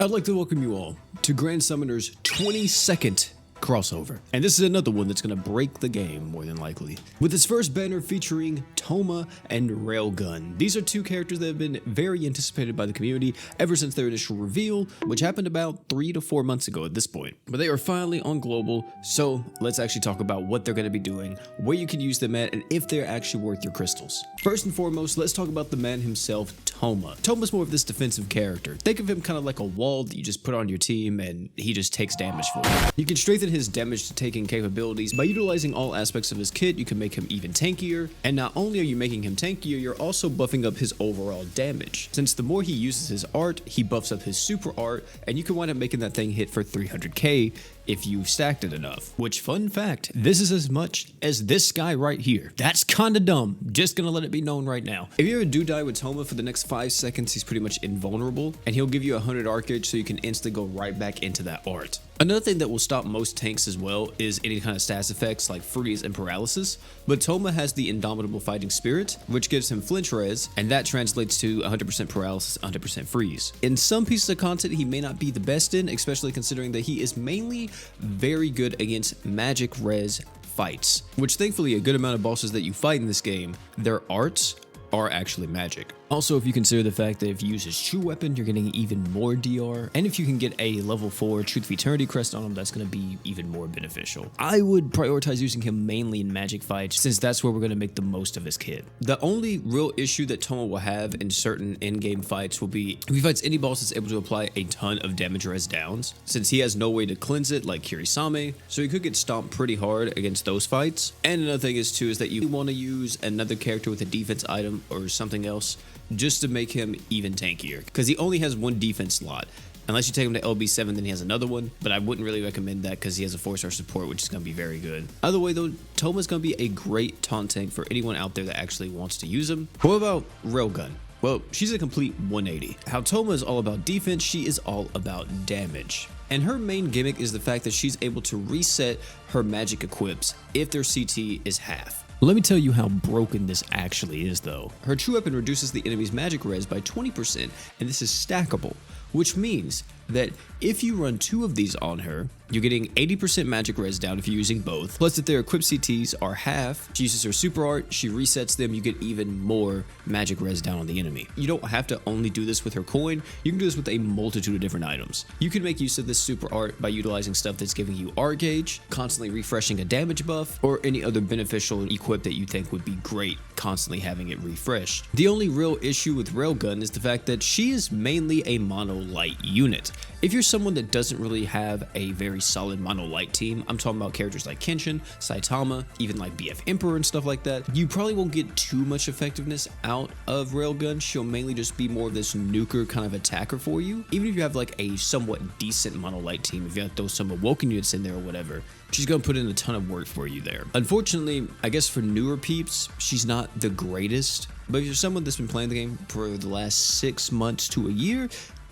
I'd like to welcome you all to Grand Summoner's 22nd crossover. And this is another one that's going to break the game, more than likely. With its first banner featuring Toma and Railgun. These are two characters that have been very anticipated by the community ever since their initial reveal, which happened about 3 to 4 months ago at this point. But they are finally on global, so let's actually talk about what they're going to be doing, where you can use them at, and if they're actually worth your crystals. First and foremost, let's talk about the man himself, Toma. Toma's more of this defensive character. Think of him kind of like a wall that you just put on your team and he just takes damage for you. You can strengthen his damage to taking capabilities by utilizing all aspects of his kit. You can make him even tankier, and not only are you making him tankier, you're also buffing up his overall damage. Since the more he uses his art, he buffs up his super art, and you can wind up making that thing hit for 300k if you've stacked it enough. Which, fun fact, this is as much as this guy right here. That's kinda dumb, just gonna let it be known right now. If you ever do die with Toma for the next 5 seconds, he's pretty much invulnerable, and he'll give you 100 arc gauge so you can instantly go right back into that art. Another thing that will stop most tanks as well is any kind of stats effects like freeze and paralysis, but Toma has the indomitable fighting spirit, which gives him flinch res, and that translates to 100% paralysis, 100% freeze. In some pieces of content he may not be the best in, especially considering that he is mainly very good against magic res fights, which thankfully a good amount of bosses that you fight in this game, their arts are actually magic. Also, if you consider the fact that if you use his true weapon, you're getting even more DR, and if you can get a level 4 Truth of Eternity crest on him, that's going to be even more beneficial. I would prioritize using him mainly in magic fights, since that's where we're going to make the most of his kit. The only real issue that Toma will have in certain in-game fights will be if he fights any boss that's able to apply a ton of damage res downs, since he has no way to cleanse it like Kirisame, so he could get stomped pretty hard against those fights. And another thing is too is that you want to use another character with a defense item or something else just to make him even tankier, because he only has one defense slot. Unless you take him to LB7, then he has another one, but I wouldn't really recommend that because he has a 4-star support, which is going to be very good. Either way though, Toma's going to be a great taunt tank for anyone out there that actually wants to use him. What about Railgun? Well, she's a complete 180. How Toma is all about defense, she is all about damage. And her main gimmick is the fact that she's able to reset her magic equips if their CT is half. Let me tell you how broken this actually is though. Her true weapon reduces the enemy's magic res by 20%, and this is stackable, which means that if you run 2 of these on her, you're getting 80% magic res down if you're using both. Plus, if their equipped CTs are half, she uses her super art, she resets them, you get even more magic res down on the enemy. You don't have to only do this with her coin, you can do this with a multitude of different items. You can make use of this super art by utilizing stuff that's giving you art gauge, constantly refreshing a damage buff, or any other beneficial equip that you think would be great, constantly having it refreshed. The only real issue with Railgun is the fact that she is mainly a mono light unit. If you're someone that doesn't really have a very solid mono light team, I'm talking about characters like Kenshin, Saitama, even like BF Emperor and stuff like that, you probably won't get too much effectiveness out of Railgun. She'll mainly just be more of this nuker kind of attacker for you. Even if you have like a somewhat decent mono light team, if you have to throw some awoken units in there or whatever, she's gonna put in a ton of work for you there. Unfortunately, I guess for newer peeps, she's not the greatest, but if you're someone that's been playing the game for the last 6 months to a year,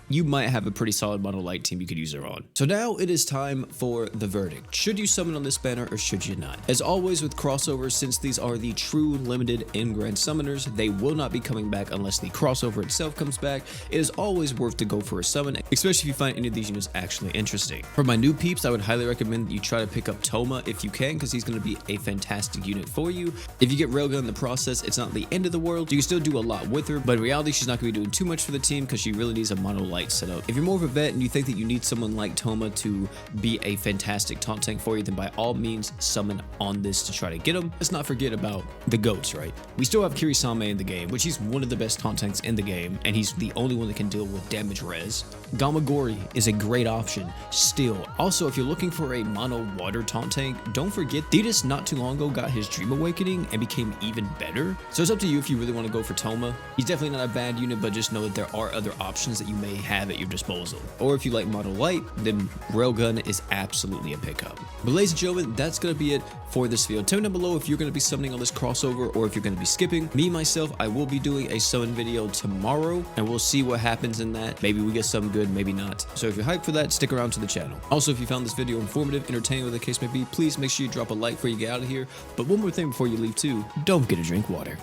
you might have a pretty solid mono light team you could use her on. So now it is time for the verdict. Should you summon on this banner or should you not? As always with crossovers, since these are the true limited in grand summoners, they will not be coming back unless the crossover itself comes back. It is always worth to go for a summon, especially if you find any of these units actually interesting. For my new peeps, I would highly recommend that you try to pick up Toma if you can, because he's going to be a fantastic unit for you. If you get Railgun in the process, it's not the end of the world. You can still do a lot with her, but in reality, she's not going to be doing too much for the team because she really needs a mono light setup. If you're more of a vet and you think that you need someone like Toma to be a fantastic taunt tank for you, then by all means summon on this to try to get him. Let's not forget about the goats, right? We still have Kirisame in the game, which he's one of the best taunt tanks in the game, and he's the only one that can deal with damage res. Gamagori is a great option still. Also, if you're looking for a mono water taunt tank, don't forget Thetis not too long ago got his Dream Awakening and became even better. So it's up to you if you really want to go for Toma. He's definitely not a bad unit, but just know that there are other options that you may have at your disposal. Or if you like mono light, then Railgun is absolutely a pickup. But ladies and gentlemen, that's going to be it for this video. Tell me down below if you're going to be summoning on this crossover or if you're going to be skipping. Me, myself, I will be doing a summon video tomorrow, and we'll see what happens in that. Maybe we get something good, maybe not. So if you're hyped for that, stick around to the channel. Also, if you found this video informative, entertaining, whatever the case may be, please make sure you drop a like before you get out of here. But one more thing before you leave too, don't forget to drink water.